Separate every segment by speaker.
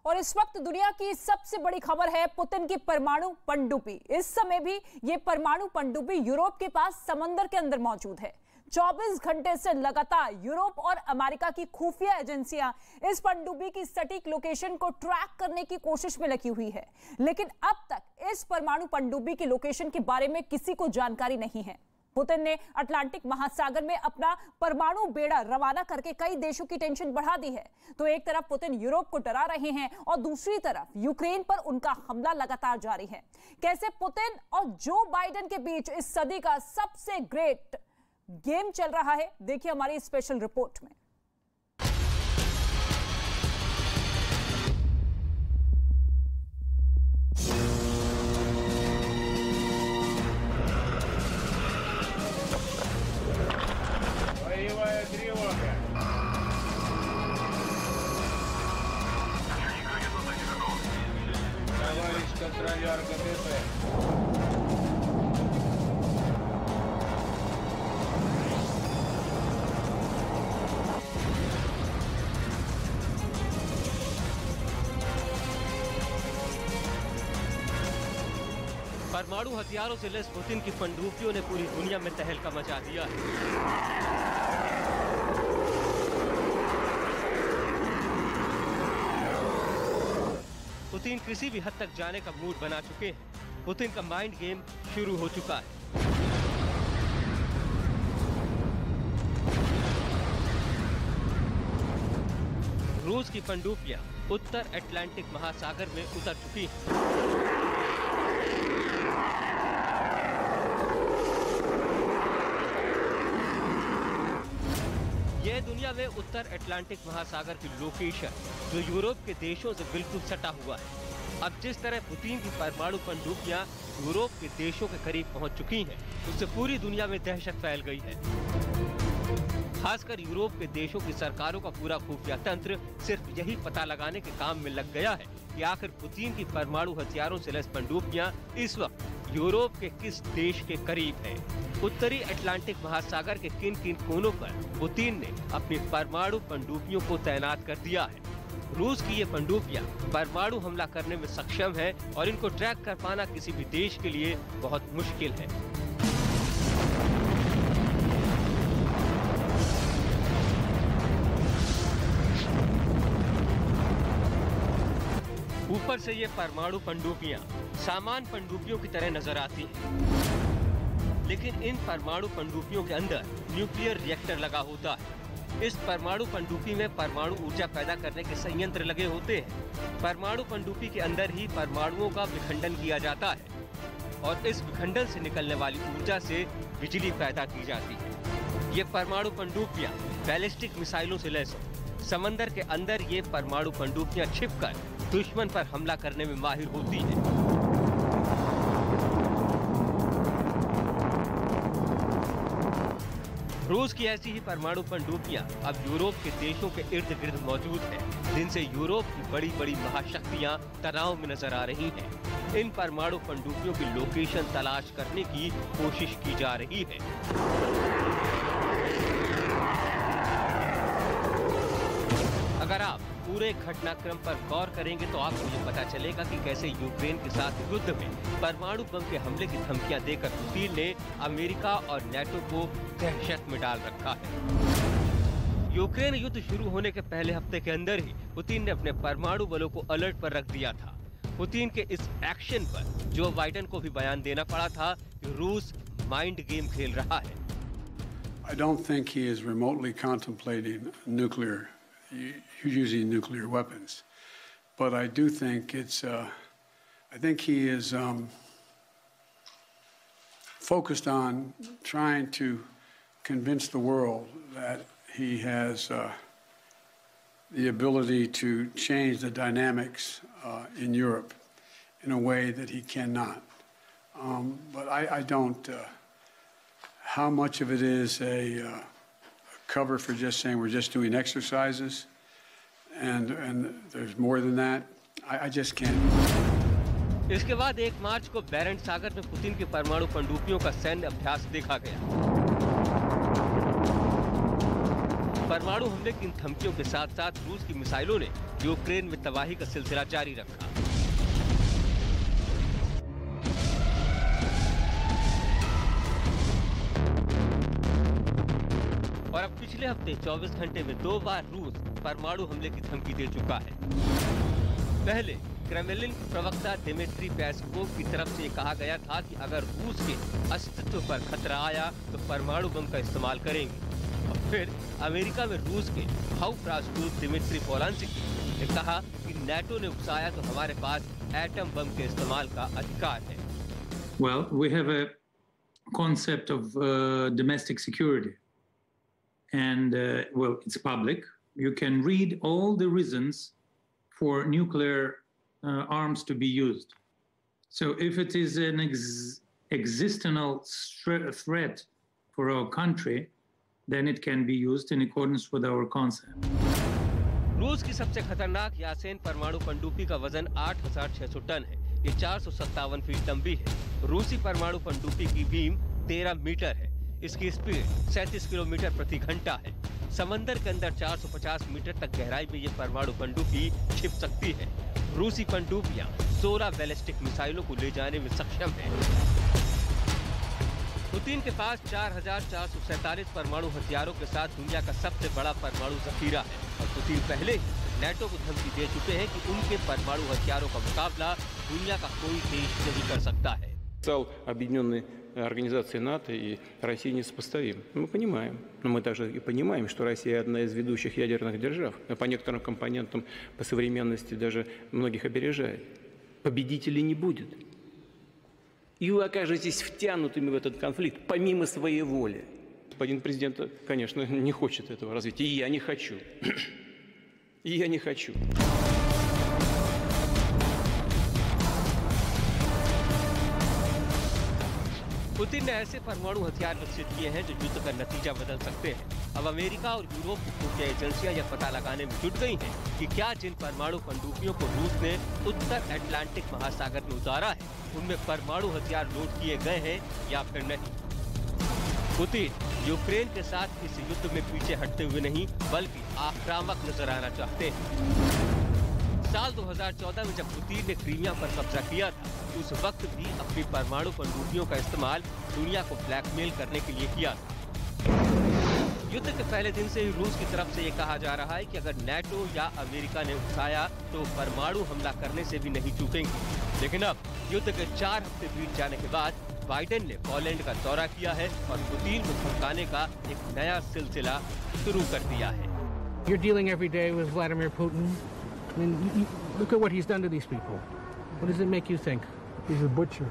Speaker 1: और इस वक्त दुनिया की सबसे बड़ी खबर है पुतिन की परमाणु पनडुब्बी। इस समय भी ये परमाणु पनडुब्बी यूरोप के पास समंदर के अंदर मौजूद है। 24 घंटे से लगातार यूरोप और अमेरिका की खुफिया एजेंसियां इस पनडुब्बी की सटीक लोकेशन को ट्रैक करने की कोशिश में लगी हुई है, लेकिन अब तक इस परमाणु पनडुब्बी की लोकेशन के बारे में किसी को जानकारी नहीं है। पुतिन ने अटलांटिक महासागर में अपना परमाणु बेड़ा रवाना करके कई देशों की टेंशन बढ़ा दी है। तो एक तरफ पुतिन यूरोप को डरा रहे हैं और दूसरी तरफ यूक्रेन पर उनका हमला लगातार जारी है। कैसे पुतिन और जो बाइडेन के बीच इस सदी का सबसे ग्रेट गेम चल रहा है, देखिए हमारी स्पेशल रिपोर्ट में।
Speaker 2: परमाणु हथियारों से लैस पुतिन की पनडुब्बियों ने पूरी दुनिया में तहलका मचा दिया है। पुतिन किसी भी हद तक जाने का मूड बना चुके हैं। पुतिन का माइंड गेम शुरू हो चुका है। रूस की पनडुब्बियां उत्तर अटलांटिक महासागर में उतर चुकी हैं। यह दुनिया में उत्तर अटलांटिक महासागर की लोकेशन जो यूरोप के देशों से बिल्कुल सटा हुआ है। अब जिस तरह पुतिन की परमाणु पनडुब्बियां यूरोप के देशों के करीब पहुंच चुकी हैं, उससे पूरी दुनिया में दहशत फैल गई है। खासकर यूरोप के देशों की सरकारों का पूरा खुफिया तंत्र सिर्फ यही पता लगाने के काम में लग गया है कि आखिर पुतिन की परमाणु हथियारों से लैस पनडुब्बियां इस वक्त यूरोप के किस देश के करीब है। उत्तरी अटलांटिक महासागर के किन किन कोनों पर पुतिन ने अपनी परमाणु पनडुब्बियों को तैनात कर दिया है। रूस की ये पनडुब्बियां परमाणु हमला करने में सक्षम है और इनको ट्रैक कर पाना किसी भी देश के लिए बहुत मुश्किल है। ऊपर से ये परमाणु पनडुब्बियां सामान्य पनडुब्बियों की तरह नजर आती हैं, लेकिन इन परमाणु पनडुब्बियों के अंदर न्यूक्लियर रिएक्टर लगा होता है। इस परमाणु पनडुब्बी में परमाणु ऊर्जा पैदा करने के संयंत्र लगे होते हैं। परमाणु पनडुब्बी के अंदर ही परमाणुओं का विखंडन किया जाता है और इस विखंडन से निकलने वाली ऊर्जा से बिजली पैदा की जाती है। ये परमाणु पनडुब्बियां बैलिस्टिक मिसाइलों से लैस हैं। समंदर के अंदर ये परमाणु पनडुब्बियां छिपकर दुश्मन पर हमला करने में माहिर होती हैं। रूस की ऐसी ही परमाणु पनडुब्बियां अब यूरोप के देशों के इर्द गिर्द मौजूद हैं, जिनसे यूरोप की बड़ी बड़ी महाशक्तियां तनाव में नजर आ रही हैं। इन परमाणु पनडुब्बियों की लोकेशन तलाश करने की कोशिश की जा रही है। अगर आप पूरे घटनाक्रम पर गौर करेंगे तो आपको ये पता चलेगा कि कैसे यूक्रेन के साथ युद्ध में परमाणु बम के हमले की धमकियां देकर पुतिन ने अमेरिका और नेटो को दहशत में डाल रखा है। यूक्रेन युद्ध शुरू होने के पहले हफ्ते के अंदर ही पुतिन ने अपने परमाणु बलों को अलर्ट पर रख दिया था। पुतिन के इस एक्शन पर जो बाइडेन को भी बयान देना पड़ा था कि रूस माइंड गेम खेल रहा है।
Speaker 3: I don't think he is remotely contemplating using nuclear weapons, but I do think I think he is focused on trying to convince the world that he has the ability to change the dynamics in Europe in a way that he cannot. But I don't. How much of it is a cover for just saying we're just doing exercises, and there's more than that. I just can't.
Speaker 2: इसके बाद 1 मार्च को बैरेंट सागर में Putin की परमाणु पनडुब्बियों का सैन्य अभ्यास देखा गया। परमाणु हमले की इन धमकियों के साथ साथ रूस की मिसाइलों ने यूक्रेन में तबाही का सिलसिला जारी रखा। और अब पिछले हफ्ते 24 घंटे में 2 बार रूस परमाणु हमले की धमकी दे चुका है। पहले क्रेमलिन के प्रवक्ता दिमित्री पेस्कोव की तरफ से कहा गया था कि अगर रूस के अस्तित्व पर खतरा आया तो परमाणु बम का इस्तेमाल करेंगे। और फिर अमेरिका में रूस के हाउस राजदूत दिमित्री पोलांस्की ने कहा कि नाटो ने उकसाया तो हमारे पास एटम बम के इस्तेमाल का अधिकार है।
Speaker 4: Well, we have a concept of domestic security, and well, it's public. You can read all the reasons for nuclear arms to be used. So if it is an existential threat for our country, then it can be used in accordance with our concept.
Speaker 2: रूस की सबसे खतरनाक यासेन परमाणु पनडुब्बी का वजन 8,600 ton है। ये 457 फीट लंबी है। रूसी परमाणु पनडुब्बी की बीम 13 मीटर है। इसकी स्पीड 37 किलोमीटर प्रति घंटा है। समंदर के अंदर 450 मीटर तक गहराई में ये परमाणु पनडुब्बी छिप सकती है। रूसी पनडुब्बियां 16 बैलिस्टिक मिसाइलों को ले जाने में सक्षम है। पुतिन के पास 4,447 परमाणु हथियारों के साथ दुनिया का सबसे बड़ा परमाणु जखीरा है और पुतिन पहले ही नाटो को धमकी दे चुके हैं कि उनके परमाणु हथियारों का मुकाबला दुनिया का कोई देश नहीं कर सकता है।
Speaker 5: Объединенной организации НАТО и России несопоставим. Мы понимаем, но мы также и понимаем, что Россия одна из ведущих ядерных держав, по некоторым компонентам по современности даже многих опережает. Победителей не будет. И вы окажетесь втянутыми в этот конфликт помимо своей воли. Господин президент, конечно, не хочет этого развития, и я не хочу. И я не хочу.
Speaker 2: पुतिन ने ऐसे परमाणु हथियार विकसित किए हैं जो युद्ध का नतीजा बदल सकते हैं। अब अमेरिका और यूरोप की खुफिया एजेंसियां यह पता लगाने में जुट गई हैं कि क्या जिन परमाणु पनडुब्बियों को रूस ने उत्तर अटलांटिक महासागर में उतारा है उनमें परमाणु हथियार लोड किए गए हैं या फिर नहीं। पुतिन यूक्रेन के साथ इस युद्ध में पीछे हटते हुए नहीं बल्कि आक्रामक नजर आना चाहते हैं। साल 2014 में जब पुतिन ने क्रीमिया पर कब्जा किया था उस वक्त भी अपनी परमाणु पनडुब्बियों का इस्तेमाल दुनिया को ब्लैकमेल करने के लिए किया था। युद्ध के पहले दिन से ही रूस की तरफ से ये कहा जा रहा है कि अगर नाटो या अमेरिका ने उठाया तो परमाणु हमला करने से भी नहीं चूकेंगे। लेकिन अब युद्ध के 4 हफ्ते बीत जाने के बाद बाइडेन ने पोलैंड का दौरा किया है और पुतिन को धमकाने का एक नया सिलसिला शुरू कर दिया है।
Speaker 6: You're dealing every day with Vladimir Putin. I mean, look at what he's done to these people. What does it make you think? He's a butcher.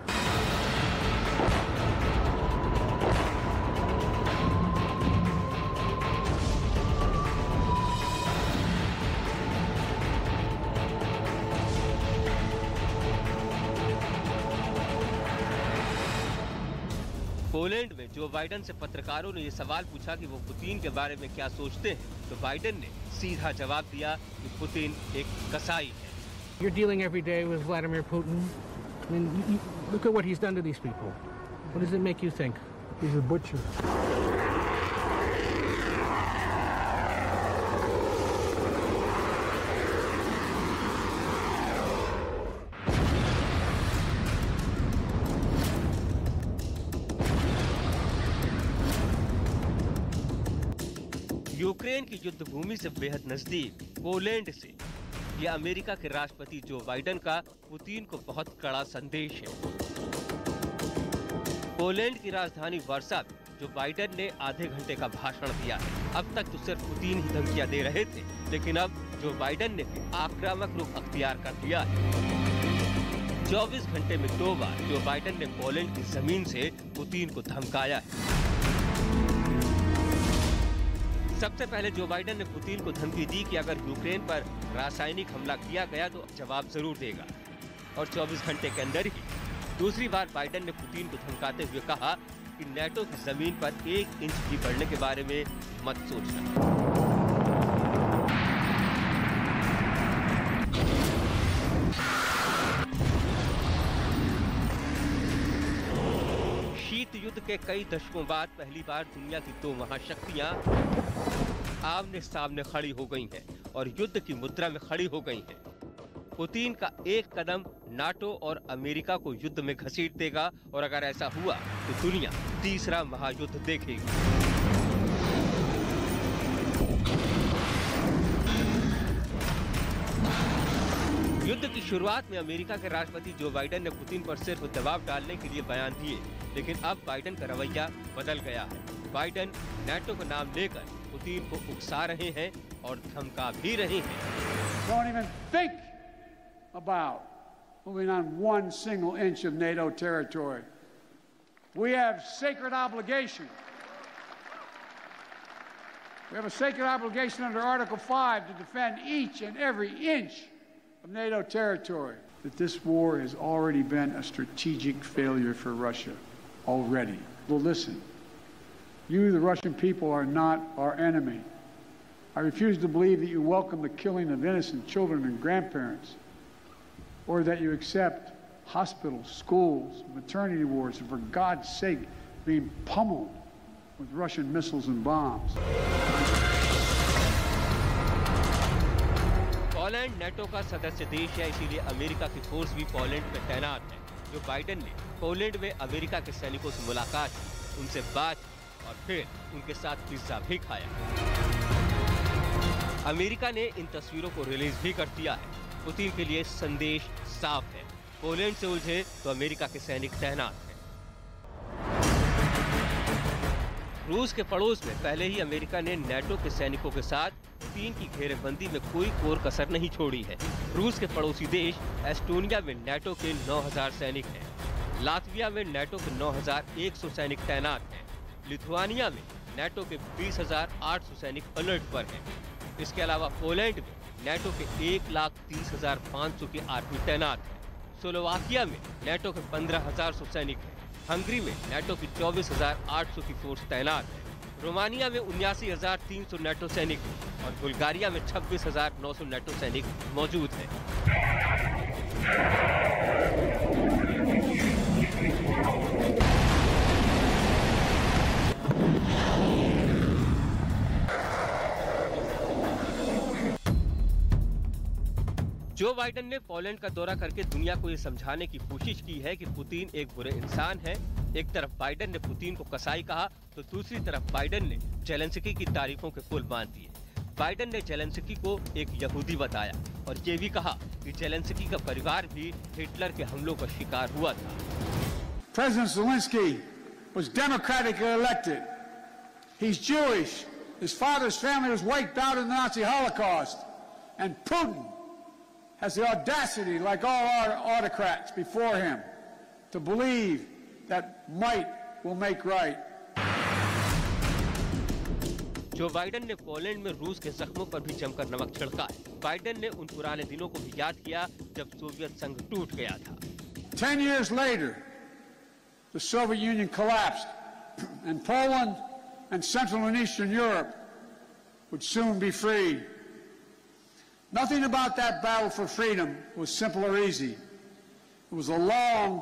Speaker 2: Poland में जो बाइडेन से पत्रकारों ने ये सवाल पूछा कि वो पुतिन के बारे में क्या सोचते हैं तो बाइडेन ने सीधा जवाब दिया कि पुतिन एक कसाई है।
Speaker 6: You're dealing every day with Vladimir Putin. I mean, look at what he's done to these people. What does it make you think? He's a butcher.
Speaker 2: Ukraine की युद्ध भूमि से बेहद नजदीक पोलैंड से यह अमेरिका के राष्ट्रपति जो बाइडेन का पुतिन को बहुत कड़ा संदेश है। पोलैंड की राजधानी वार्सा में जो बाइडेन ने आधे घंटे का भाषण दिया है। अब तक तो सिर्फ पुतिन ही धमकियां दे रहे थे लेकिन अब जो बाइडेन ने आक्रामक रुख अख्तियार कर लिया है। 24 घंटे में 2 बार जो बाइडेन ने पोलैंड की जमीन से पुतिन को धमकाया है। सबसे पहले जो बाइडेन ने पुतिन को धमकी दी कि अगर यूक्रेन पर रासायनिक हमला किया गया तो जवाब जरूर देगा और 24 घंटे के अंदर ही दूसरी बार बाइडेन ने पुतिन को धमकाते हुए कहा कि नाटो की जमीन पर 1 इंच भी बढ़ने के बारे में मत सोचना। शीत युद्ध के कई दशकों बाद पहली बार दुनिया की 2 महाशक्तियां आमने सामने खड़ी हो गई हैं और युद्ध की मुद्रा में खड़ी हो गई हैं। पुतिन का एक कदम नाटो और अमेरिका को युद्ध में घसीट देगा और अगर ऐसा हुआ तो दुनिया तीसरा महायुद्ध देखेगी। युद्ध की शुरुआत में अमेरिका के राष्ट्रपति जो बाइडेन ने पुतिन पर सिर्फ दबाव डालने के लिए बयान दिए, लेकिन अब बाइडेन का रवैया बदल गया है। बाइडेन नाटो का नाम लेकर पुतिन को उकसा रहे हैं और धमका भी रहे हैं।
Speaker 3: Don't even think about moving on one single inch of NATO territory. We have sacred obligation. We have a sacred obligation under Article 5 to defend each and every inch of NATO territory. That this war has already been a strategic failure for Russia already. Well, listen, you, the Russian people, are not our enemy. I refuse to believe that you welcome the killing of innocent children and grandparents, or that you accept hospitals, schools, maternity wards, and for God's sake, being pummeled with Russian missiles and bombs.
Speaker 2: Poland NATO का सदस्य देश है, इसीलिए America की force भी Poland में तैनात है। जो बाइडेन ने पोलैंड में अमेरिका के सैनिकों से मुलाकात की, उनसे बात और फिर उनके साथ पिज्जा भी खाया। अमेरिका ने इन तस्वीरों को रिलीज भी कर दिया है। पुतिन के लिए संदेश साफ है, पोलैंड से उलझे तो अमेरिका के सैनिक तैनात हैं। रूस के पड़ोस में पहले ही अमेरिका ने नाटो के सैनिकों के साथ पुतिन की घेरेबंदी में कोई कोर कसर नहीं छोड़ी है। रूस के पड़ोसी देश एस्टोनिया में नाटो के 9,000 सैनिक हैं। लातविया में नाटो के 9,100 सैनिक तैनात हैं। लिथुआनिया में नाटो के 20,800 सैनिक अलर्ट पर हैं। इसके अलावा पोलैंड में नाटो के 1,30,500 की आर्मी तैनात है। स्लोवाकिया में नाटो के 15,100 सैनिक हैं। हंगरी में नाटो की 24,800 की फोर्स तैनात है। रोमानिया में 79,300 नाटो सैनिक और बुल्गारिया में 26,900 नाटो सैनिक मौजूद हैं। जो बाइडेन ने पोलैंड का दौरा करके दुनिया को ये समझाने की कोशिश की है कि पुतिन एक बुरे इंसान है। एक तरफ बाइडेन ने पुतिन को कसाई कहा तो दूसरी तरफ बाइडेन ने जेलेंस्की की तारीफों के पुल बांध दिए। बाइडेन ने जेलेंस्की को एक यहूदी बताया और ये भी कहा कि जेलेंस्की का परिवार भी हिटलर के हमलों का शिकार हुआ था।
Speaker 3: President Zelensky was democratically elected. He's Jewish. His father's family was wiped out in the Nazi Holocaust. And Putin has the audacity, like all our autocrats before him, to believe that might will make right.
Speaker 2: Joe Biden ने Poland में रूस के जख्मों पर भी जमकर नमक छिड़का है। बाइडेन ने उन पुराने दिनों को भी याद किया जब सोवियत संघ टूट गया था।
Speaker 3: 10 years later, the Soviet Union collapsed, and Poland and Central and Eastern Europe would soon be free. Nothing about that battle for freedom was simple or easy. It was a long,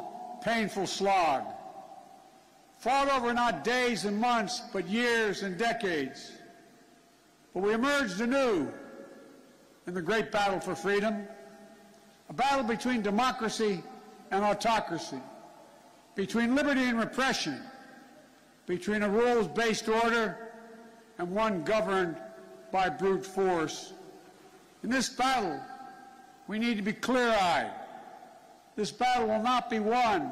Speaker 3: painful slog, fought over not days and months, but years and decades. But we emerged anew in the great battle for freedom, a battle between democracy and autocracy, between liberty and repression, between a rules-based order and one governed by brute force. In this battle, we need to be clear-eyed. This battle will not be won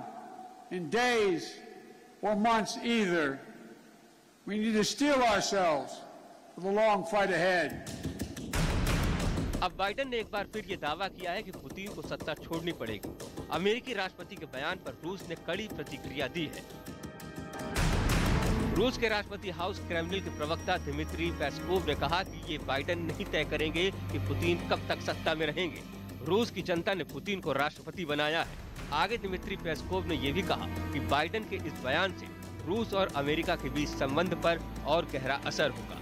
Speaker 3: in days or months either. We need to steel ourselves for the long fight ahead.
Speaker 2: अब Biden ने एक बार फिर ये दावा किया है कि Putin को सत्ता छोड़नी पड़ेगी। अमेरिकी राष्ट्रपति के बयान पर रूस ने कड़ी प्रतिक्रिया दी है। रूस के राष्ट्रपति हाउस क्रेमलिन के प्रवक्ता दिमित्री पेस्कोव ने कहा कि ये बाइडेन नहीं तय करेंगे कि पुतिन कब तक सत्ता में रहेंगे। रूस की जनता ने पुतिन को राष्ट्रपति बनाया है। आगे दिमित्री पेस्कोव ने ये भी कहा कि बाइडेन के इस बयान से रूस और अमेरिका के बीच संबंध पर और गहरा असर होगा।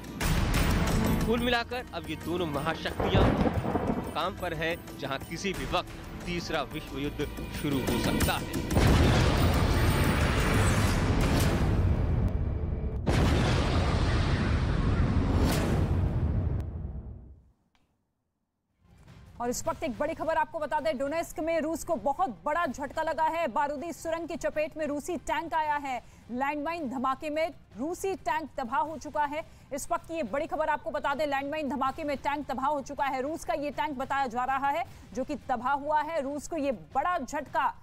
Speaker 2: कुल मिलाकर अब ये दोनों महाशक्तियां काम पर है, जहां किसी भी वक्त तीसरा विश्व युद्ध शुरू हो सकता है।
Speaker 1: और इस वक्त एक बड़ी खबर आपको बता दें, डोनेस्क में रूस को बहुत बड़ा झटका लगा है। बारूदी सुरंग की चपेट में रूसी टैंक आया है। लैंडमाइन धमाके में रूसी टैंक तबाह हो चुका है। इस वक्त ये बड़ी खबर आपको बता दें, लैंडमाइन धमाके में टैंक तबाह हो चुका है। रूस का ये टैंक बताया जा रहा है जो कि तबाह हुआ है। रूस को ये बड़ा झटका,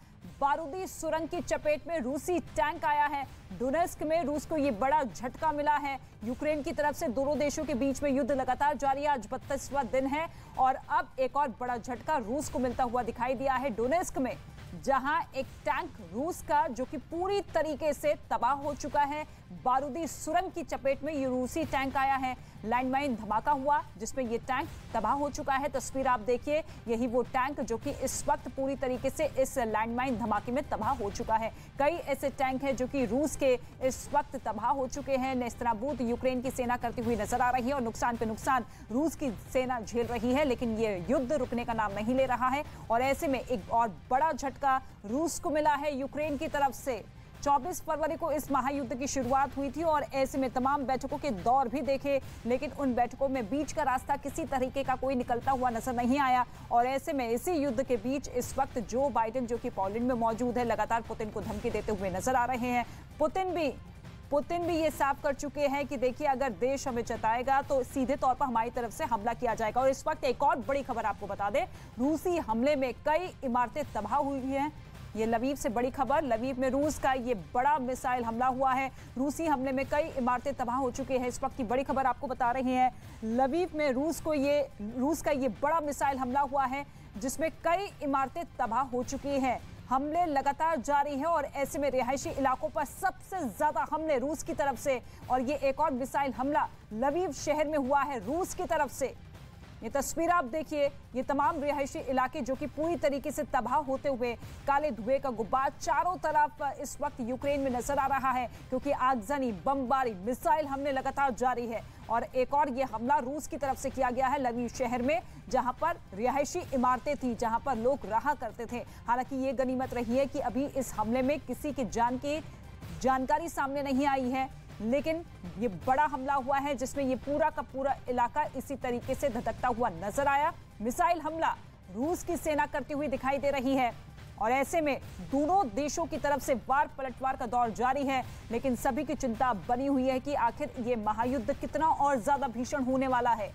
Speaker 1: बारूदी सुरंग की चपेट में रूसी टैंक आया है। डोनेस्क में रूस को ये बड़ा झटका मिला है। यूक्रेन की तरफ से दोनों देशों के बीच में युद्ध लगातार जारी है। आज 32वां दिन है और अब एक और बड़ा झटका रूस को मिलता हुआ दिखाई दिया है डोनेस्क में, जहां एक टैंक रूस का जो कि पूरी तरीके से तबाह हो चुका है। बारूदी सुरंग की चपेट में ये रूसी टैंक आया है। लैंडमाइन धमाका हुआ जिसमें ये टैंक तबाह हो चुका है। तस्वीर आप देखिए, यही वो टैंक जो कि इस वक्त पूरी तरीके से इस लैंडमाइन धमाके में तबाह हो चुका है। कई ऐसे टैंक हैं जो कि रूस के इस वक्त तबाह हो चुके हैं। नेस्तनाबूत यूक्रेन की सेना करती हुई नजर आ रही है और नुकसान पे नुकसान रूस की सेना झेल रही है, लेकिन ये युद्ध रुकने का नाम नहीं ले रहा है। और ऐसे में एक और बड़ा झटका रूस को मिला है यूक्रेन की तरफ से। 24 फरवरी को इस महायुद्ध की शुरुआत हुई थी और ऐसे में तमाम बैठकों के दौर भी देखे, लेकिन उन बैठकों में बीच का रास्ता किसी तरीके का कोई निकलता हुआ नजर नहीं आया। और ऐसे में इसी युद्ध के बीच इस वक्त जो बाइडेन जो कि पोलैंड में मौजूद है, लगातार पुतिन को धमकी देते हुए नजर आ रहे हैं। पुतिन भी ये साफ कर चुके हैं कि देखिए, अगर देश हमें जताएगा तो सीधे तौर पर हमारी तरफ से हमला किया जाएगा। और इस वक्त एक और बड़ी खबर आपको बता दें, रूसी हमले में कई इमारतें तबाह हुई हैं। ये लवीव से बड़ी खबर, लवीव में रूस का ये बड़ा मिसाइल हमला हुआ है। रूसी हमले में कई इमारतें तबाह हो चुकी हैं। इस वक्त की बड़ी खबर आपको बता रही हैं, लवीव में रूस का ये बड़ा मिसाइल हमला हुआ है जिसमें कई इमारतें तबाह हो चुकी हैं। हमले लगातार जारी हैं और ऐसे में रिहायशी इलाकों पर सबसे ज्यादा हमले रूस की तरफ से, और ये एक और मिसाइल हमला लवीव शहर में हुआ है रूस की तरफ से। ये तस्वीर आप देखिए, ये तमाम रिहायशी इलाके जो कि पूरी तरीके से तबाह होते हुए, काले धुएं का गुब्बार चारों तरफ इस वक्त यूक्रेन में नजर आ रहा है, क्योंकि आगजनी, बमबारी, मिसाइल हमले लगातार जारी है। और एक और ये हमला रूस की तरफ से किया गया है लवीव शहर में, जहां पर रिहायशी इमारतें थी, जहां पर लोग रहा करते थे। हालांकि ये गनीमत रही है कि अभी इस हमले में किसी की जान की जानकारी सामने नहीं आई है, लेकिन ये बड़ा हमला हुआ है जिसमें ये पूरा का पूरा इलाका इसी तरीके से धधकता हुआ नजर आया। मिसाइल हमला रूस की सेना करती हुई दिखाई दे रही है और ऐसे में दोनों देशों की तरफ से वार पलटवार का दौर जारी है, लेकिन सभी की चिंता बनी हुई है कि आखिर ये महायुद्ध कितना और ज्यादा भीषण होने वाला है।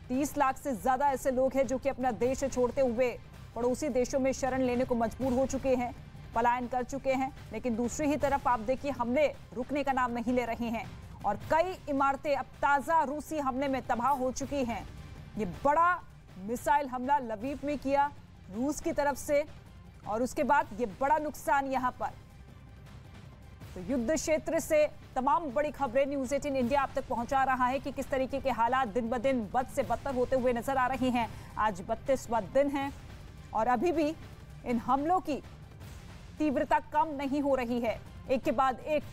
Speaker 1: 30 लाख से ज्यादा ऐसे लोग हैं जो कि अपना देश छोड़ते हुए पड़ोसी देशों में शरण लेने को मजबूर हो चुके हैं, पलायन कर चुके हैं। लेकिन दूसरी ही तरफ आप देखिए, हमले रुकने का नाम नहीं ले रहे हैं और कई इमारतें अब ताजा रूसी हमले में तबाह हो चुकी हैं। ये बड़ा मिसाइल हमला लवीव में किया रूस की तरफ से और उसके बाद ये बड़ा नुकसान यहां पर। तो युद्ध क्षेत्र से तमाम बड़ी खबरें न्यूज़ 18 इंडिया आप तक पहुंचा रहा है कि किस तरीके के हालात दिन ब दिन बद से बदतर होते हुए नजर आ रहे हैं। आज 32वां दिन है और अभी भी इन हमलों की तीव्रता कम नहीं हो रही है। एक के बाद एक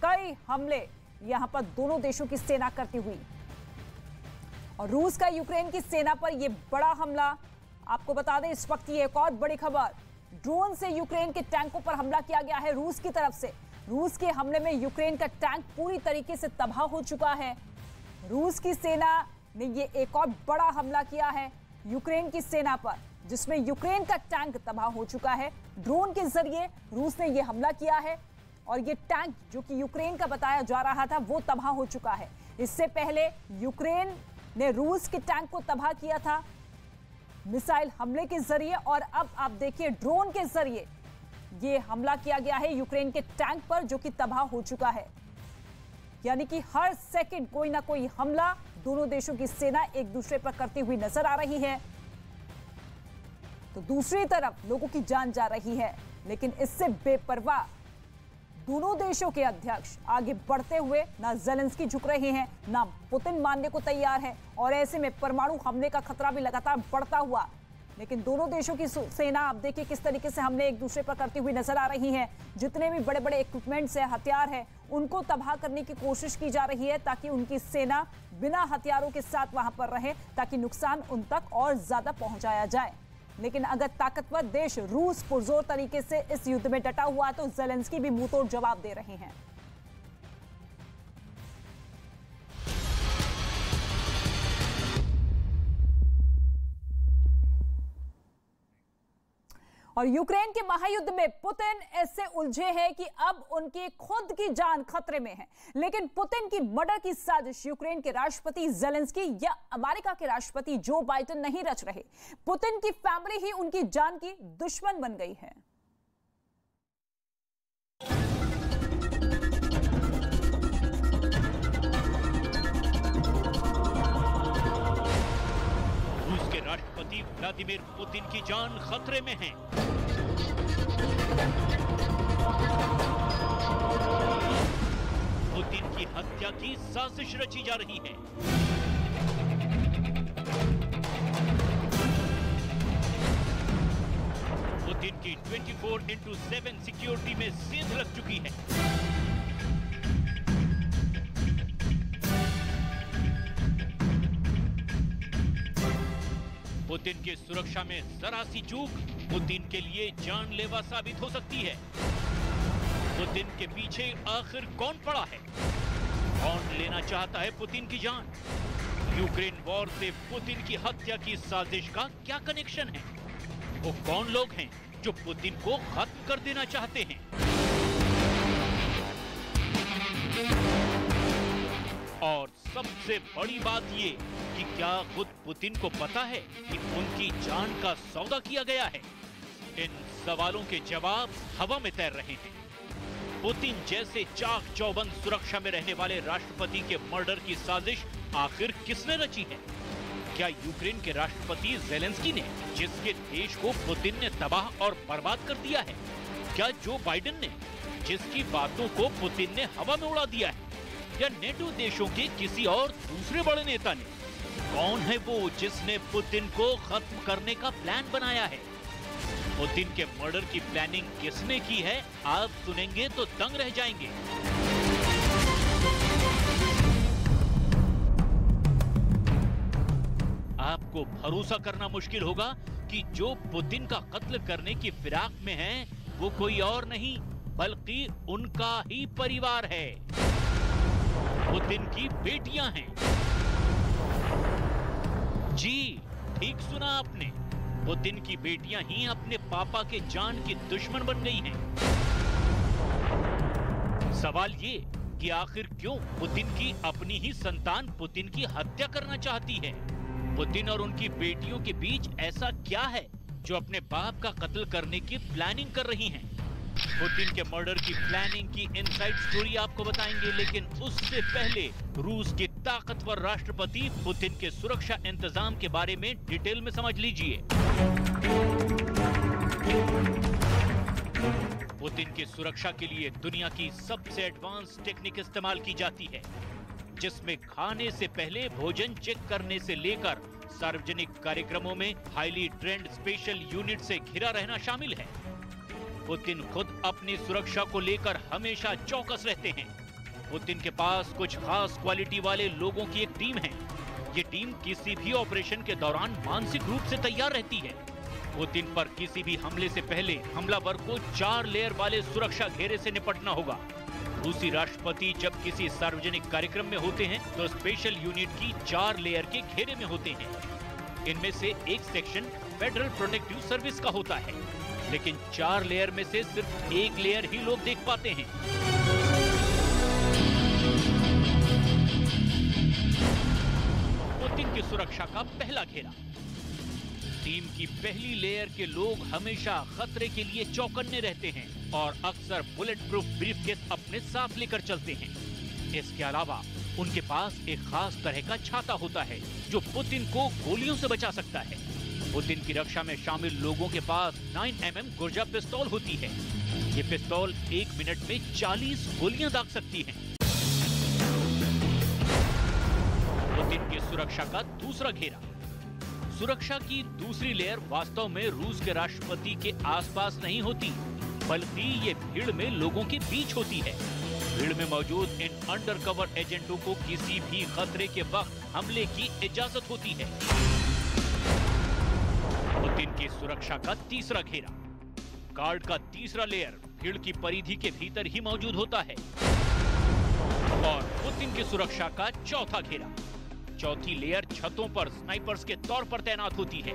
Speaker 1: कई हमले यहां पर दोनों देशों की सेना करती हुई, और रूस का यूक्रेन की सेना पर यह बड़ा हमला आपको बता दें। इस वक्त ये एक और बड़ी खबर, ड्रोन से यूक्रेन के टैंकों पर हमला किया गया है रूस की तरफ से। रूस के हमले में यूक्रेन का टैंक पूरी तरीके से तबाह हो चुका है। रूस की सेना ने ये एक और बड़ा हमला किया है यूक्रेन की सेना पर, जिसमें यूक्रेन का टैंक तबाह हो चुका है। ड्रोन के जरिए रूस ने यह हमला किया है और यह टैंक जो कि यूक्रेन का बताया जा रहा था वो तबाह हो चुका है। इससे पहले यूक्रेन ने रूस के टैंक को तबाह किया था मिसाइल हमले के जरिए, और अब आप देखिए ड्रोन के जरिए यह हमला किया गया है यूक्रेन के टैंक पर जो कि तबाह हो चुका है। यानी कि हर सेकंड कोई ना कोई हमला दोनों देशों की सेना एक दूसरे पर करती हुई नजर आ रही है। तो दूसरी तरफ लोगों की जान जा रही है, लेकिन इससे बेपरवाह दोनों देशों के अध्यक्ष आगे बढ़ते हुए ना ज़ेलेंस्की झुक रहे हैं, ना पुतिन मानने को तैयार है, और ऐसे में परमाणु हमले का खतरा भी लगातार बढ़ता हुआ। लेकिन दोनों देशों की सेना आप देखिए किस तरीके से हमले एक दूसरे पर करती हुई नजर आ रही है। जितने भी बड़े बड़े इक्विपमेंट्स है, हथियार है, उनको तबाह करने की कोशिश की जा रही है ताकि उनकी सेना बिना हथियारों के साथ वहां पर रहे, ताकि नुकसान उन तक और ज्यादा पहुंचाया जाए। लेकिन अगर ताकतवर देश रूस पुरजोर तरीके से इस युद्ध में डटा हुआ तो ज़ेलेंस्की भी मुंहतोड़ जवाब दे रहे हैं। और यूक्रेन के महायुद्ध में पुतिन ऐसे उलझे हैं कि अब उनकी खुद की जान खतरे में है। लेकिन पुतिन की मर्डर की साजिश यूक्रेन के राष्ट्रपति ज़ेलेंस्की या अमेरिका के राष्ट्रपति जो बाइडेन नहीं रच रहे। पुतिन की फैमिली ही उनकी जान की दुश्मन बन गई है।
Speaker 7: रूस के राष्ट्रपति व्लादिमीर पुतिन की जान खतरे में है। पुतिन की हत्या की साजिश रची जा रही है। पुतिन की 24/7 सिक्योरिटी में सेंध लग चुकी है। पुतिन की सुरक्षा में जरा सी चूक पुतिन के लिए जानलेवा साबित हो सकती है। पुतिन के पीछे आखिर कौन पड़ा है? कौन लेना चाहता है पुतिन की जान? यूक्रेन वॉर से पुतिन की हत्या की साजिश का क्या कनेक्शन है? वो कौन लोग हैं जो पुतिन को खत्म कर देना चाहते हैं? और सबसे बड़ी बात ये कि क्या खुद पुतिन को पता है कि उनकी जान का सौदा किया गया है? इन सवालों के जवाब हवा में तैर रहे हैं। पुतिन जैसे चाक चौबंद सुरक्षा में रहने वाले राष्ट्रपति के मर्डर की साजिश आखिर किसने रची है? क्या यूक्रेन के राष्ट्रपति ज़ेलेंस्की ने, जिसके देश को पुतिन ने तबाह और बर्बाद कर दिया है? क्या जो बाइडेन ने, जिसकी बातों को पुतिन ने हवा में उड़ा दिया है? या नेटो देशों के किसी और दूसरे बड़े नेता ने? कौन है वो जिसने पुतिन को खत्म करने का प्लान बनाया है? पुतिन के मर्डर की प्लानिंग किसने की है? आप सुनेंगे तो दंग रह जाएंगे। आपको भरोसा करना मुश्किल होगा कि जो पुतिन का कत्ल करने की फिराक में है वो कोई और नहीं बल्कि उनका ही परिवार है। पुतिन की बेटियां हैं। जी ठीक सुना आपने, पुतिन की बेटियां ही अपने पापा के जान की दुश्मन बन गई हैं। सवाल ये कि आखिर क्यों पुतिन की अपनी ही संतान पुतिन की हत्या करना चाहती है? पुतिन और उनकी बेटियों के बीच ऐसा क्या है जो अपने बाप का कत्ल करने की प्लानिंग कर रही हैं? पुतिन के मर्डर की प्लानिंग की इनसाइड स्टोरी आपको बताएंगे, लेकिन उससे पहले रूस के ताकतवर राष्ट्रपति पुतिन के सुरक्षा इंतजाम के बारे में डिटेल में समझ लीजिए। पुतिन की सुरक्षा के लिए दुनिया की सबसे एडवांस टेक्निक इस्तेमाल की जाती है, जिसमें खाने से पहले भोजन चेक करने से लेकर सार्वजनिक कार्यक्रमों में हाईली ट्रेंड स्पेशल यूनिट से घिरा रहना शामिल है। पुतिन खुद अपनी सुरक्षा को लेकर हमेशा चौकस रहते हैं। पुतिन के पास कुछ खास क्वालिटी वाले लोगों की एक टीम है। ये टीम किसी भी ऑपरेशन के दौरान मानसिक रूप से तैयार रहती है। पुतिन पर किसी भी हमले से पहले हमलावर को 4 लेयर वाले सुरक्षा घेरे से निपटना होगा। रूसी राष्ट्रपति जब किसी सार्वजनिक कार्यक्रम में होते हैं तो स्पेशल यूनिट की 4 लेयर के घेरे में होते हैं। इनमें से एक सेक्शन फेडरल प्रोटेक्टिव सर्विस का होता है, लेकिन 4 लेयर में से सिर्फ एक लेयर ही लोग देख पाते हैं। पुतिन की सुरक्षा का पहला घेरा। टीम की पहली लेयर के लोग हमेशा खतरे के लिए चौकन्ने रहते हैं और अक्सर बुलेट प्रूफ ब्रीफकेस अपने साथ लेकर चलते हैं। इसके अलावा उनके पास एक खास तरह का छाता होता है जो पुतिन को गोलियों से बचा सकता है। पुतिन की रक्षा में शामिल लोगों के पास 9mm गुर्जा पिस्तौल होती है। ये पिस्तौल 1 मिनट में 40 गोलियां दाग सकती है। पुतिन की सुरक्षा का दूसरा घेरा। सुरक्षा की दूसरी लेयर वास्तव में रूस के राष्ट्रपति के आसपास नहीं होती, बल्कि ये भीड़ में लोगों के बीच होती है। भीड़ में मौजूद इन अंडरकवर एजेंटों को किसी भी खतरे के वक्त हमले की इजाजत होती है। पुतिन की सुरक्षा का तीसरा घेरा। गार्ड का तीसरा लेयर भीड़ की परिधि के भीतर ही मौजूद होता है। और पुतिन की सुरक्षा का चौथा घेरा। चौथी लेयर छतों पर स्नाइपर्स के तौर पर तैनात होती है।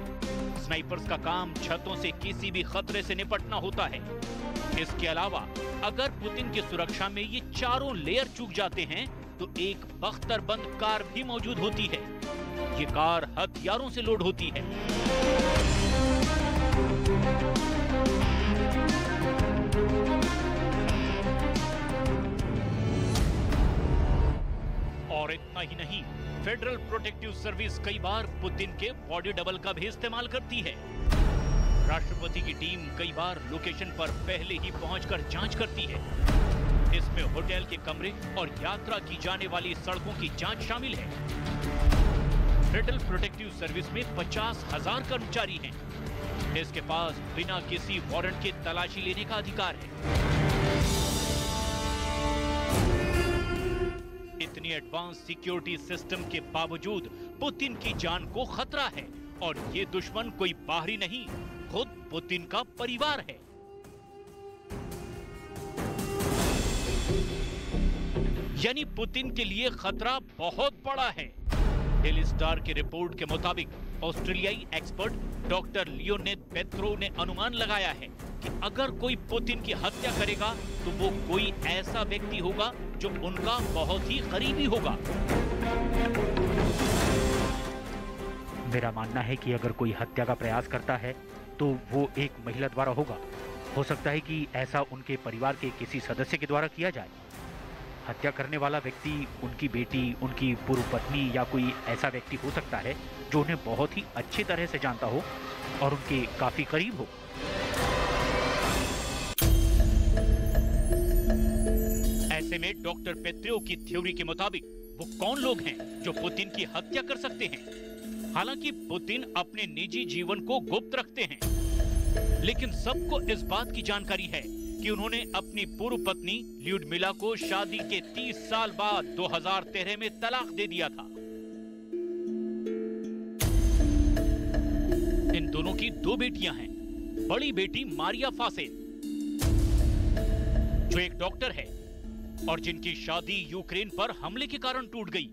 Speaker 7: स्नाइपर्स का काम छतों से किसी भी खतरे से निपटना होता है। इसके अलावा अगर पुतिन की सुरक्षा में ये चारों लेयर चूक जाते हैं तो एक बख्तरबंद कार भी मौजूद होती है। ये कार हथियारों से लोड होती है। और इतना ही नहीं, फेडरल प्रोटेक्टिव सर्विस कई बार पुतिन के बॉडी डबल का भी इस्तेमाल करती है। राष्ट्रपति की टीम कई बार लोकेशन पर पहले ही पहुंचकर जांच करती है। इसमें होटल के कमरे और यात्रा की जाने वाली सड़कों की जांच शामिल है। फेडरल प्रोटेक्टिव सर्विस में 50,000 कर्मचारी हैं। इसके पास बिना किसी वारंट के तलाशी लेने का अधिकार है। इतनी एडवांस सिक्योरिटी सिस्टम के बावजूद पुतिन की जान को खतरा है और ये दुश्मन कोई बाहरी नहीं, खुद पुतिन का परिवार है। यानी पुतिन के लिए खतरा बहुत बड़ा है। डेली स्टार की रिपोर्ट के मुताबिक ऑस्ट्रेलियाई एक्सपर्ट डॉक्टर लियोनेद पेत्रो ने अनुमान लगाया है कि अगर कोई पुतिन की हत्या करेगा तो वो कोई ऐसा व्यक्ति होगा जो उनका बहुत ही करीबी होगा।
Speaker 8: मेरा मानना है कि अगर कोई हत्या का प्रयास करता है तो वो एक महिला द्वारा होगा। हो सकता है कि ऐसा उनके परिवार के किसी सदस्य के द्वारा किया जाए। हत्या करने वाला व्यक्ति उनकी बेटी, उनकी पूर्व पत्नी या कोई ऐसा व्यक्ति हो सकता है जो उन्हें बहुत ही अच्छी तरह से जानता हो और उनके काफी करीब हो।
Speaker 7: ऐसे में डॉक्टर पेत्रो की थ्योरी के मुताबिक वो कौन लोग हैं जो पुतिन की हत्या कर सकते हैं। हालांकि पुतिन अपने निजी जीवन को गुप्त रखते हैं, लेकिन सबको इस बात की जानकारी है कि उन्होंने अपनी पूर्व पत्नी ल्यूडमिला को शादी के 30 साल बाद 2013 में तलाक दे दिया था। इन दोनों की 2 बेटियां हैं। बड़ी बेटी मारिया फासेल, जो एक डॉक्टर है और जिनकी शादी यूक्रेन पर हमले के कारण टूट गई।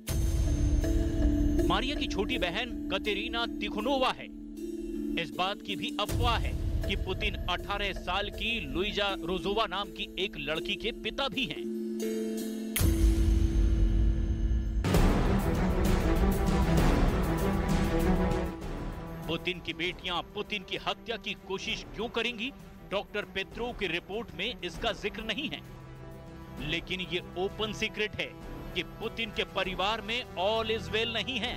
Speaker 7: मारिया की छोटी बहन कतेरीना तिखोनोवा है। इस बात की भी अफवाह है कि पुतिन 18 साल की लुइजा रोजोवा नाम की एक लड़की के पिता भी हैं। पुतिन की बेटियां पुतिन की हत्या की कोशिश क्यों करेंगी? डॉक्टर पेत्रो की रिपोर्ट में इसका जिक्र नहीं है, लेकिन ये ओपन सीक्रेट है कि पुतिन के परिवार में ऑल इज वेल नहीं है।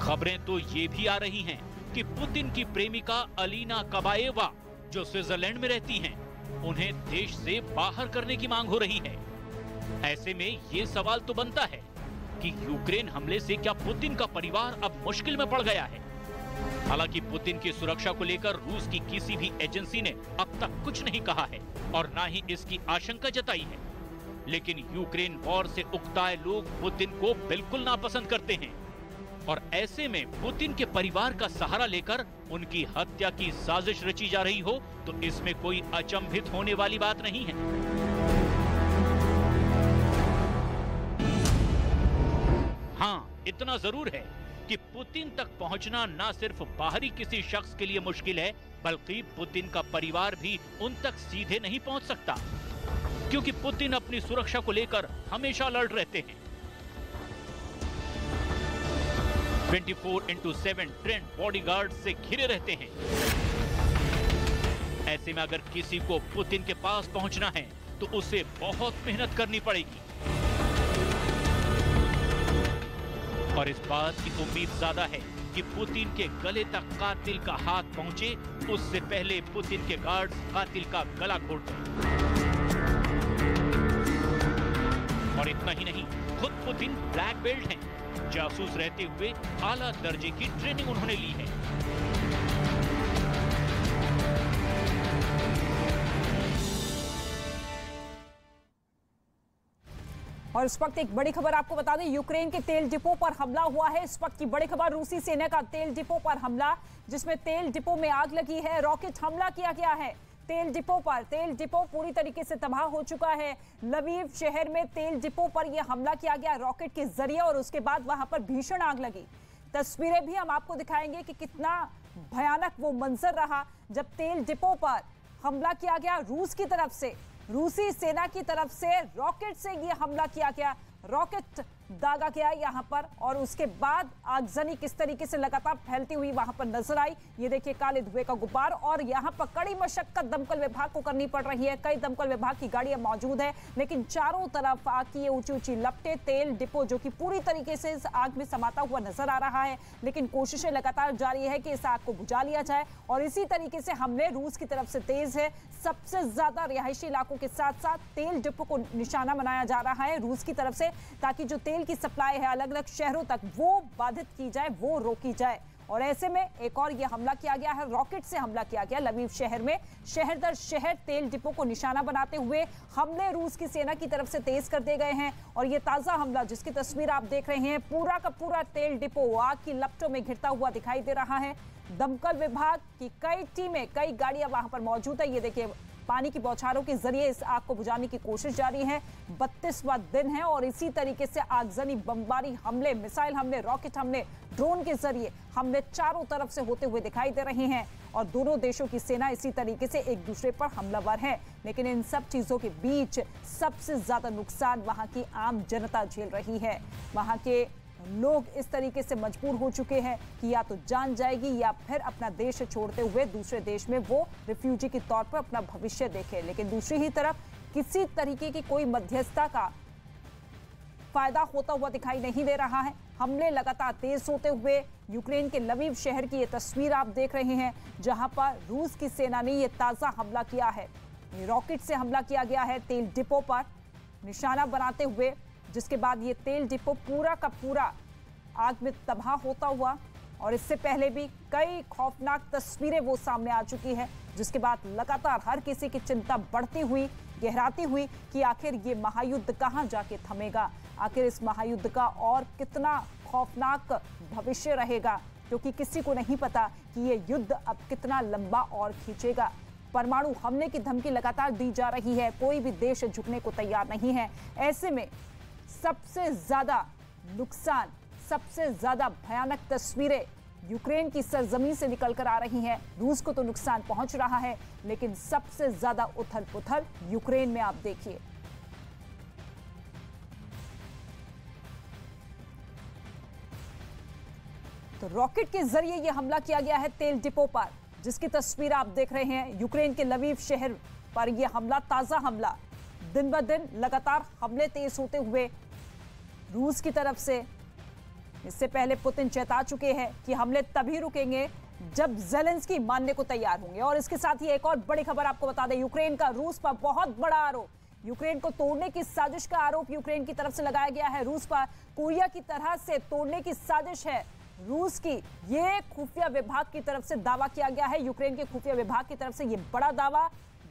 Speaker 7: खबरें तो ये भी आ रही हैं कि पुतिन की प्रेमिका अलीना कबाएवा, जो स्विट्जरलैंड में रहती हैं, उन्हें देश से बाहर करने की मांग हो रही है। ऐसे में ये सवाल तो बनता है कि यूक्रेन हमले से क्या पुतिन का परिवार अब मुश्किल में पड़ गया है? हालांकि पुतिन की सुरक्षा को लेकर रूस की किसी भी एजेंसी ने अब तक कुछ नहीं कहा है और ना ही इसकी आशंका जताई है, लेकिन यूक्रेन वॉर से उकताए लोग पुतिन को बिल्कुल नापसंद करते हैं और ऐसे में पुतिन के परिवार का सहारा लेकर उनकी हत्या की साजिश रची जा रही हो तो इसमें कोई अचंभित होने वाली बात नहीं है। हाँ, इतना जरूर है कि पुतिन तक पहुंचना न सिर्फ बाहरी किसी शख्स के लिए मुश्किल है, बल्कि पुतिन का परिवार भी उन तक सीधे नहीं पहुंच सकता, क्योंकि पुतिन अपनी सुरक्षा को लेकर हमेशा अलर्ट रहते हैं। 24/7 ट्रेंड बॉडीगार्ड से घिरे रहते हैं। ऐसे में अगर किसी को पुतिन के पास पहुंचना है तो उसे बहुत मेहनत करनी पड़ेगी और इस बात की उम्मीद ज्यादा है कि पुतिन के गले तक कातिल का हाथ पहुंचे उससे पहले पुतिन के गार्ड्स कातिल का गला घोट दें। और इतना ही नहीं, खुद पुतिन ब्लैक बेल्ट हैं। जासूस रहते हुए आला दर्जे की ट्रेनिंग उन्होंने ली है।
Speaker 1: और इस वक्त एक बड़ी खबर आपको बता दें, यूक्रेन के तेल डिपो पर हमला हुआ है। इस वक्त की बड़ी खबर, रूसी सेना का तेल डिपो पर हमला, जिसमें तेल डिपो में आग लगी है। रॉकेट हमला किया गया है। तेल डिपो पूरी तरीके से तबाह हो चुका है। लवीव शहर में तेल डिपो पर यह हमला किया गया रॉकेट के जरिए और उसके बाद वहां पर भीषण आग लगी। तस्वीरें भी हम आपको दिखाएंगे कि कितना भयानक वो मंजर रहा जब तेल डिपो पर हमला किया गया। रूस की तरफ से, रूसी सेना की तरफ से रॉकेट से यह हमला किया गया, रॉकेट दागा गया यहां पर और उसके बाद आगजनी किस तरीके से लगातार फैलती हुई वहां पर नजर आई। ये देखिए काले धुएं का गुब्बार और यहां पर कड़ी मशक्कत दमकल विभाग को करनी पड़ रही है। कई दमकल विभाग की गाड़ियां मौजूद है लेकिन चारों तरफ आग की ये ऊंची ऊंची लपटें, तेल डिपो जो कि पूरी तरीके से इस आग में समाता हुआ नजर आ रहा है। लेकिन कोशिशें लगातार जारी है कि इस आग को बुझा लिया जाए और इसी तरीके से हमले रूस की तरफ से तेज है। सबसे ज्यादा रिहायशी इलाकों के साथ साथ तेल डिपो को निशाना बनाया जा रहा है रूस की तरफ से, ताकि जो तेल की सप्लाई है अलग अलग शहरों तक वो बाधित की जाए, वो रोकी जाए। और ऐसे में एक और ये हमला किया गया है, रॉकेट से हमला किया गया लवीव शहर में। शहर दर शहर तेल डिपो को निशाना बनाते हुए हमले रूस की सेना की तरफ से तेज कर दिए गए हैं। और ये ताजा हमला जिसकी तस्वीर आप देख रहे हैं, पूरा का पूरा तेल डिपो आग की लपटों में घिरता हुआ दिखाई दे रहा है। दमकल विभाग की कई टीमें, कई गाड़ियां वहां पर मौजूद है। ये देखिए पानी की बौछारों के जरिए इस आग को बुझाने की कोशिश जारी है। 32वां दिन है और इसी तरीके से आगजनी, बमबारी हमले, मिसाइल हमले, रॉकेट हमले, ड्रोन के जरिए हमले चारों तरफ से होते हुए दिखाई दे रहे हैं और दोनों देशों की सेना इसी तरीके से एक दूसरे पर हमलावर है। लेकिन इन सब चीजों के बीच सबसे ज्यादा नुकसान वहां की आम जनता झेल रही है। वहां के लोग इस तरीके से मजबूर हो चुके हैं कि या तो जान जाएगी या फिर अपना देश छोड़ते हुए दूसरे देश में वो रिफ्यूजी के तौर पर अपना भविष्य देखे। लेकिन दूसरी ही तरफ किसी तरीके की कोई मध्यस्थता का फायदा होता हुआ दिखाई नहीं दे रहा है। हमले लगातार तेज होते हुए यूक्रेन के लवीव शहर की ये तस्वीर आप देख रहे हैं, जहां पर रूस की सेना ने ये ताजा हमला किया है। रॉकेट से हमला किया गया है तेल डिपो पर निशाना बनाते हुए, जिसके बाद ये तेल डिपो पूरा का पूरा आग में तबाह होता हुआ। और इससे पहले भी कई खौफनाक तस्वीरें वो सामने आ चुकी है, जिसके बाद लगातार हर किसी की चिंता बढ़ती हुई, गहराती हुई कि आखिर ये महायुद्ध कहां जाके थमेगा, आखिर इस महायुद्ध का और कितना खौफनाक भविष्य रहेगा, क्योंकि किसी को नहीं पता कि ये युद्ध अब कितना लंबा और खींचेगा। परमाणु हमले की धमकी लगातार दी जा रही है, कोई भी देश झुकने को तैयार नहीं है। ऐसे में सबसे ज्यादा नुकसान, सबसे ज्यादा भयानक तस्वीरें यूक्रेन की सरजमीन से निकलकर आ रही हैं। रूस को तो नुकसान पहुंच रहा है, लेकिन सबसे ज्यादा उथल पुथल यूक्रेन में आप देखिए। तो रॉकेट के जरिए यह हमला किया गया है तेल डिपो पर, जिसकी तस्वीर आप देख रहे हैं। यूक्रेन के लवीव शहर पर यह हमला, ताजा हमला, दिन ब दिन लगातार हमले तेज होते हुए रूस की तरफ से। इससे पहले पुतिन चेता चुके हैं कि हमले तभी रुकेंगे जब ज़ेलेंस्की मानने को तैयार होंगे। और इसके साथ ही एक और बड़ी खबर आपको बता दें, यूक्रेन का रूस पर बहुत बड़ा आरोप, यूक्रेन को तोड़ने की साजिश का आरोप यूक्रेन की तरफ से लगाया गया है रूस पर। कोरिया की तरह से तोड़ने की साजिश है रूस की, ये खुफिया विभाग की तरफ से दावा किया गया है। यूक्रेन के खुफिया विभाग की तरफ से ये बड़ा दावा,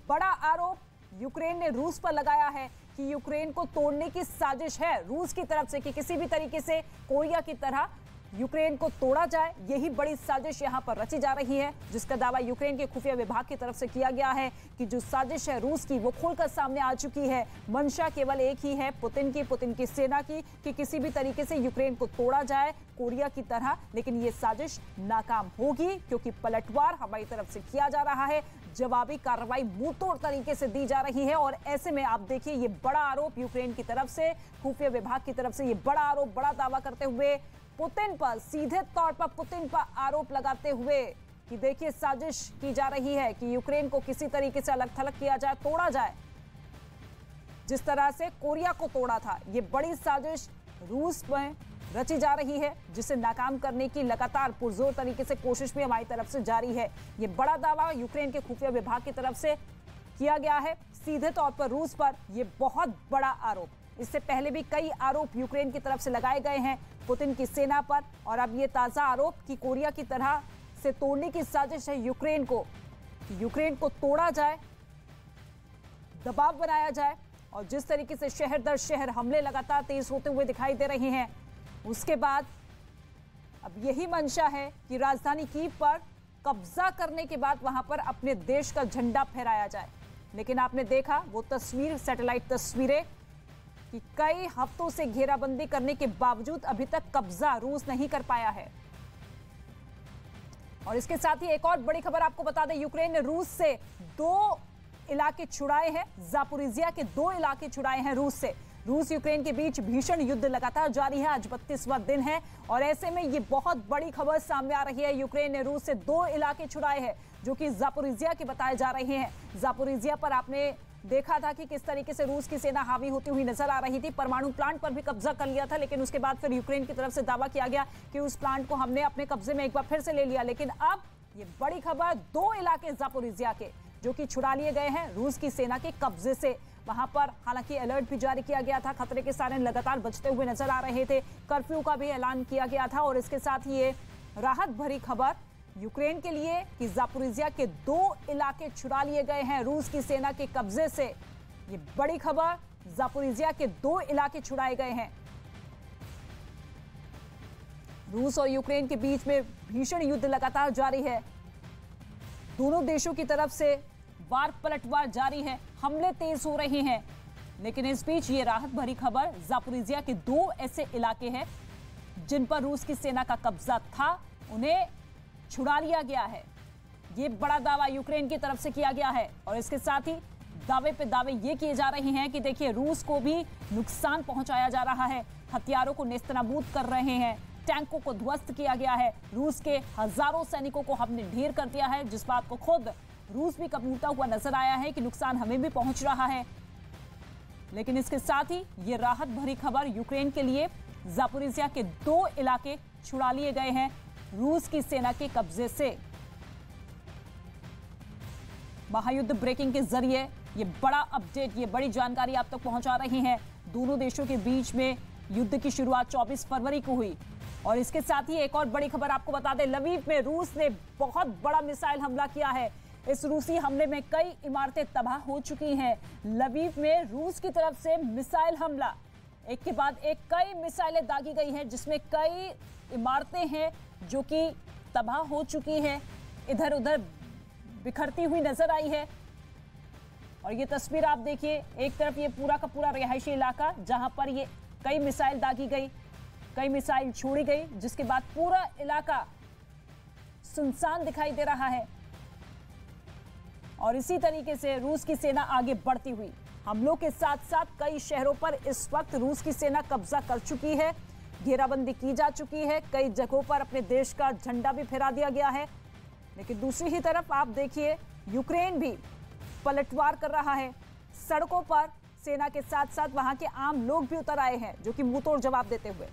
Speaker 1: बड़ा आरोप यूक्रेन ने रूस पर लगाया है कि यूक्रेन को तोड़ने की साजिश है रूस की तरफ से, कि किसी भी तरीके से कोरिया की तरह यूक्रेन को तोड़ा जाए। यही बड़ी साजिश यहां पर रची जा रही है, जिसका दावा यूक्रेन के खुफिया विभाग की तरफ से किया गया है कि जो साजिश है रूस की वो खुलकर सामने आ चुकी है। मंशा केवल एक ही है, पुतिन की सेना की, कि किसी भी तरीके से यूक्रेन को तोड़ा जाए कोरिया की तरह। लेकिन ये साजिश नाकाम होगी, क्योंकि पलटवार हमारी तरफ से किया जा रहा है, जवाबी कार्रवाई मुंहतोड़ तरीके से दी जा रही है। और ऐसे में आप देखिए ये बड़ा आरोप यूक्रेन की तरफ से, खुफिया विभाग की तरफ से ये बड़ा आरोप, बड़ा दावा करते हुए पुतिन पर, सीधे तौर पर पुतिन पर आरोप लगाते हुए कि देखिए साजिश की जा रही है कि यूक्रेन को किसी तरीके से अलग थलग किया जाए, तोड़ा जाए, जिस तरह से कोरिया को तोड़ा था। ये बड़ी साजिश रूस में रची जा रही है, जिसे नाकाम करने की लगातार पुरजोर तरीके से कोशिश भी हमारी तरफ से जारी है। ये बड़ा दावा यूक्रेन के खुफिया विभाग की तरफ से किया गया है, सीधे तौर पर रूस पर ये बहुत बड़ा आरोप। इससे पहले भी कई आरोप यूक्रेन की तरफ से लगाए गए हैं पुतिन की सेना पर, और अब ये ताजा आरोप कि कोरिया की तरह से तोड़ने की साजिश है यूक्रेन को तोड़ा जाए, दबाव बनाया जाए। और जिस तरीके से शहर दर शहर हमले लगातार तेज होते हुए दिखाई दे रहे हैं, उसके बाद अब यही मंशा है कि राजधानी कीव पर कब्जा करने के बाद वहां पर अपने देश का झंडा फहराया जाए। लेकिन आपने देखा वो तस्वीर, सैटेलाइट तस्वीरें, कि कई हफ्तों से घेराबंदी करने के बावजूद अभी तक कब्जा रूस नहीं कर पाया है। और इसके साथ ही एक और बड़ी खबर आपको बता दें, यूक्रेन ने रूस से 2 इलाके छुड़ाए हैं। जापोरिजिया के 2 इलाके छुड़ाए हैं रूस से। रूस यूक्रेन के बीच भीषण युद्ध लगातार जारी है, आज 32वां दिन है और ऐसे में ये बहुत बड़ी खबर सामने आ रही है। यूक्रेन ने रूस से 2 इलाके छुड़ाए हैं जो कि जापोरिजिया के बताए जा रहे हैं। जापोरिजिया पर आपने देखा था कि किस तरीके से रूस की सेना हावी होती हुई नजर आ रही थी। परमाणु प्लांट पर भी कब्जा कर लिया था, लेकिन उसके बाद फिर यूक्रेन की तरफ से दावा किया गया कि उस प्लांट को हमने अपने कब्जे में एक बार फिर से ले लिया। लेकिन अब ये बड़ी खबर, 2 इलाके जापोरिजिया के जो कि छुड़ा लिए गए हैं रूस की सेना के कब्जे से। वहां पर हालांकि अलर्ट भी जारी किया गया था, खतरे के सायरन लगातार बजते हुए नजर आ रहे थे, कर्फ्यू का भी ऐलान किया गया था। और इसके साथ ही ये राहत भरी खबर यूक्रेन के लिए कि जापोरिजिया के 2 इलाके छुड़ा लिए गए हैं रूस की सेना के कब्जे से। ये बड़ी खबर, जापोरिजिया के 2 इलाके छुड़ाए गए हैं। रूस और यूक्रेन के बीच में भीषण युद्ध लगातार जारी है। दोनों देशों की तरफ से वार पलटवार जारी है, हमले तेज हो रहे हैं। लेकिन इस बीच ये राहत भरी खबर, जापोरिजिया के 2 ऐसे इलाके हैं जिन पर रूस की सेना का कब्जा था, उन्हें छुड़ा लिया गया है। ये बड़ा दावा यूक्रेन की तरफ से किया गया है। और इसके साथ ही दावे पे दावे ये किए जा रहे हैं कि देखिए रूस को भी नुकसान पहुंचाया जा रहा है, हथियारों को नेस्तनाबूद कर रहे हैं, टैंकों को ध्वस्त किया गया है, रूस के हजारों सैनिकों को हमने ढेर कर दिया है, जिस बात को खुद रूस भी कबूलता हुआ नजर आया है कि नुकसान हमें भी पहुंच रहा है। लेकिन इसके साथ ही ये राहत भरी खबर यूक्रेन के लिए, जापोरिजिया के 2 इलाके छुड़ा लिए गए हैं रूस की सेना के कब्जे से। महायुद्ध ब्रेकिंग के जरिए ये बड़ा अपडेट, ये बड़ी जानकारी आप तक पहुंचा रहे हैं। दोनों देशों के बीच में युद्ध की शुरुआत 24 फरवरी को हुई। और इसके साथ ही एक और बड़ी खबर आपको बता दें, लवीव में रूस ने बहुत बड़ा मिसाइल हमला किया है। इस रूसी हमले में कई इमारतें तबाह हो चुकी हैं। लवीव में रूस की तरफ से मिसाइल हमला, एक के बाद एक कई मिसाइलें दागी गई हैं, जिसमें कई इमारतें हैं जो कि तबाह हो चुकी हैं, इधर उधर बिखरती हुई नजर आई है। और ये तस्वीर आप देखिए, एक तरफ ये पूरा का पूरा रिहायशी इलाका जहां पर ये कई मिसाइल दागी गई, कई मिसाइल छोड़ी गई, जिसके बाद पूरा इलाका सुनसान दिखाई दे रहा है। और इसी तरीके से रूस की सेना आगे बढ़ती हुई, हमलों के साथ साथ कई शहरों पर इस वक्त रूस की सेना कब्जा कर चुकी है, घेराबंदी की जा चुकी है, कई जगहों पर अपने देश का झंडा भी फहरा दिया गया है। लेकिन दूसरी ही तरफ आप देखिए, यूक्रेन भी पलटवार कर रहा है। सड़कों पर सेना के साथ साथ वहां के आम लोग भी उतर आए हैं, जो कि मुंहतोड़ जवाब देते हुए।